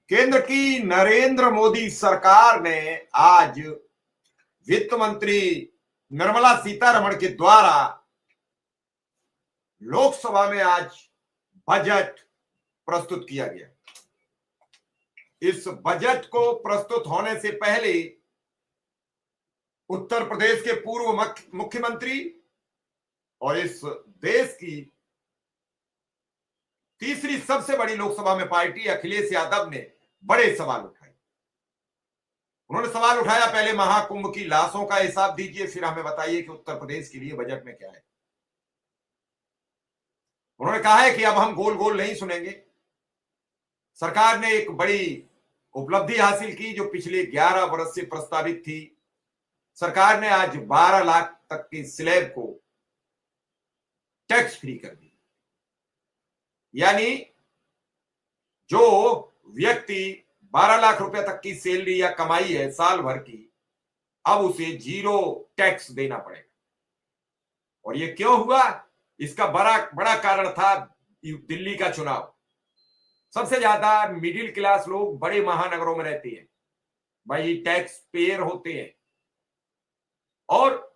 केंद्र की नरेंद्र मोदी सरकार ने आज वित्त मंत्री निर्मला सीतारमण के द्वारा लोकसभा में आज बजट प्रस्तुत किया गया। इस बजट को प्रस्तुत होने से पहले उत्तर प्रदेश के पूर्व मुख्यमंत्री और इस देश की तीसरी सबसे बड़ी लोकसभा में पार्टी अखिलेश यादव ने बड़े सवाल उठाए। उन्होंने सवाल उठाया, पहले महाकुंभ की लाशों का हिसाब दीजिए, फिर हमें बताइए कि उत्तर प्रदेश के लिए बजट में क्या है। उन्होंने कहा है कि अब हम गोल गोल नहीं सुनेंगे। सरकार ने एक बड़ी उपलब्धि हासिल की जो पिछले 11 वर्ष से प्रस्तावित थी। सरकार ने आज 12 लाख तक की स्लैब को टैक्स फ्री कर दी, यानी जो व्यक्ति 12 लाख रुपए तक की सैलरी या कमाई है साल भर की, अब उसे 0 टैक्स देना पड़ेगा। और ये क्यों हुआ? इसका बड़ा कारण था दिल्ली का चुनाव। सबसे ज्यादा मिडिल क्लास लोग बड़े महानगरों में रहते हैं, भाई टैक्स पेयर होते हैं, और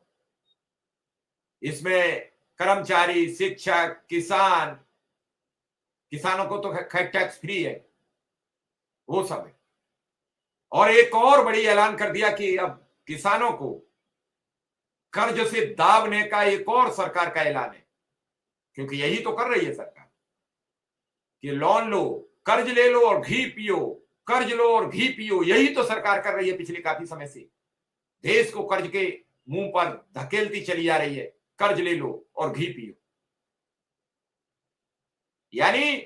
इसमें कर्मचारी, शिक्षक, किसानों को तो खैर टैक्स फ्री है, वो सब है। और एक और बड़ी ऐलान कर दिया कि अब किसानों को कर्ज से दाबने का एक और सरकार का ऐलान है, क्योंकि यही तो कर रही है सरकार कि लोन लो, कर्ज ले लो और घी पियो, कर्ज लो और घी पियो। यही तो सरकार कर रही है पिछले काफी समय से। देश को कर्ज के मुंह पर धकेलती चली जा रही है, कर्ज ले लो और घी पियो। यानी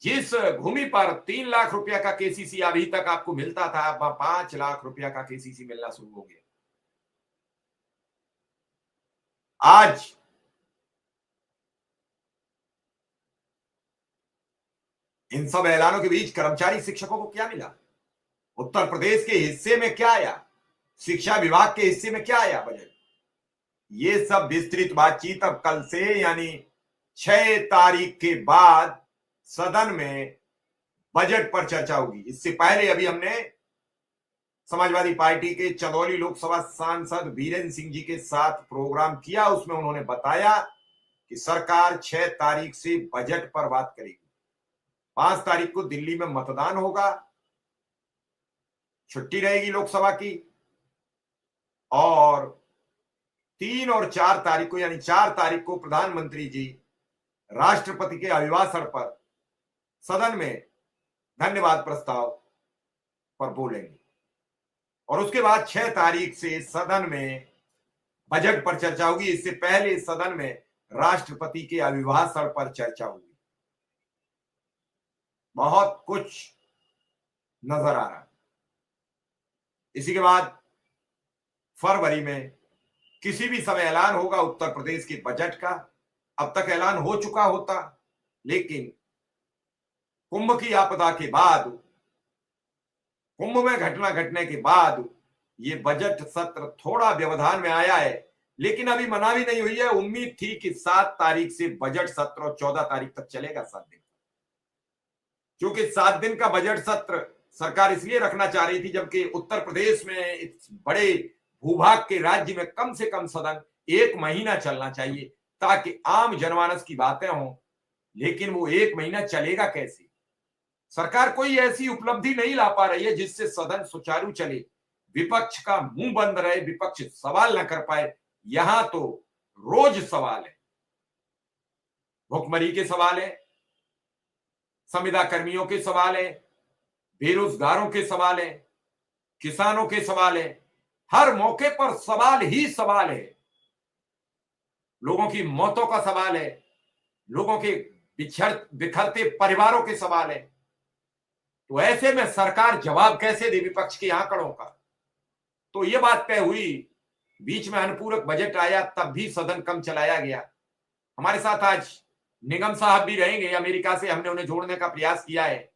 जिस भूमि पर 3 लाख रुपया का केसीसी अभी तक आपको मिलता था, अब 5 लाख रुपया का केसीसी मिलना शुरू हो गया। आज इन सब ऐलानों के बीच कर्मचारी शिक्षकों को क्या मिला? उत्तर प्रदेश के हिस्से में क्या आया? शिक्षा विभाग के हिस्से में क्या आया बजट? ये सब विस्तृत बातचीत अब कल से यानी 6 तारीख के बाद सदन में बजट पर चर्चा होगी। इससे पहले अभी हमने समाजवादी पार्टी के चंदौली लोकसभा सांसद वीरेंद्र सिंह जी के साथ प्रोग्राम किया। उसमें उन्होंने बताया कि सरकार 6 तारीख से बजट पर बात करेगी। 5 तारीख को दिल्ली में मतदान होगा, छुट्टी रहेगी लोकसभा की, और 3 और 4 तारीख को यानी 4 तारीख को प्रधानमंत्री जी राष्ट्रपति के अभिभाषण पर सदन में धन्यवाद प्रस्ताव पर बोलेंगे। और उसके बाद 6 तारीख से सदन में बजट पर चर्चा होगी। इससे पहले सदन में राष्ट्रपति के अभिभाषण पर चर्चा होगी। बहुत कुछ नजर आ रहा है। इसी के बाद फरवरी में किसी भी समय ऐलान होगा उत्तर प्रदेश के बजट का। अब तक ऐलान हो चुका होता, लेकिन कुंभ की आपदा के बाद, कुंभ में घटना घटने के बाद ये बजट सत्र थोड़ा व्यवधान में आया है, लेकिन अभी मनाही नहीं हुई है। उम्मीद थी कि 7 तारीख से बजट सत्र और 14 तारीख तक चलेगा 7 दिन, क्योंकि 7 दिन का बजट सत्र सरकार इसलिए रखना चाह रही थी जबकि उत्तर प्रदेश में इस बड़े भूभाग के राज्य में कम से कम सदन 1 महीना चलना चाहिए ताकि आम जनमानस की बातें हों। लेकिन वो 1 महीना चलेगा कैसे? सरकार कोई ऐसी उपलब्धि नहीं ला पा रही है जिससे सदन सुचारू चले, विपक्ष का मुंह बंद रहे, विपक्ष सवाल न कर पाए। यहां तो रोज सवाल है, भुखमरी के सवाल है, संविदा कर्मियों के सवाल है, बेरोजगारों के सवाल है, किसानों के सवाल है। हर मौके पर सवाल ही सवाल है। लोगों की मौतों का सवाल है, लोगों के बिखरते परिवारों के सवाल है। तो ऐसे में सरकार जवाब कैसे दे विपक्ष के आंकड़ों का? तो ये बात तय हुई। बीच में अनुपूरक बजट आया, तब भी सदन कम चलाया गया। हमारे साथ आज निगम साहब भी रहेंगे, अमेरिका से हमने उन्हें जोड़ने का प्रयास किया है।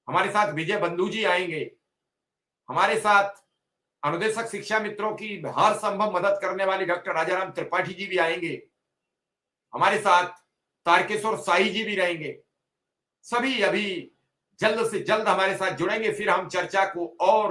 हमारे साथ विजय बंधु जी आएंगे। हमारे साथ अनुदेशक शिक्षा मित्रों की हर संभव मदद करने वाले डॉक्टर राजाराम त्रिपाठी जी भी आएंगे। हमारे साथ तारकेश्वर साई जी भी रहेंगे। सभी अभी जल्द से जल्द हमारे साथ जुड़ेंगे, फिर हम चर्चा को और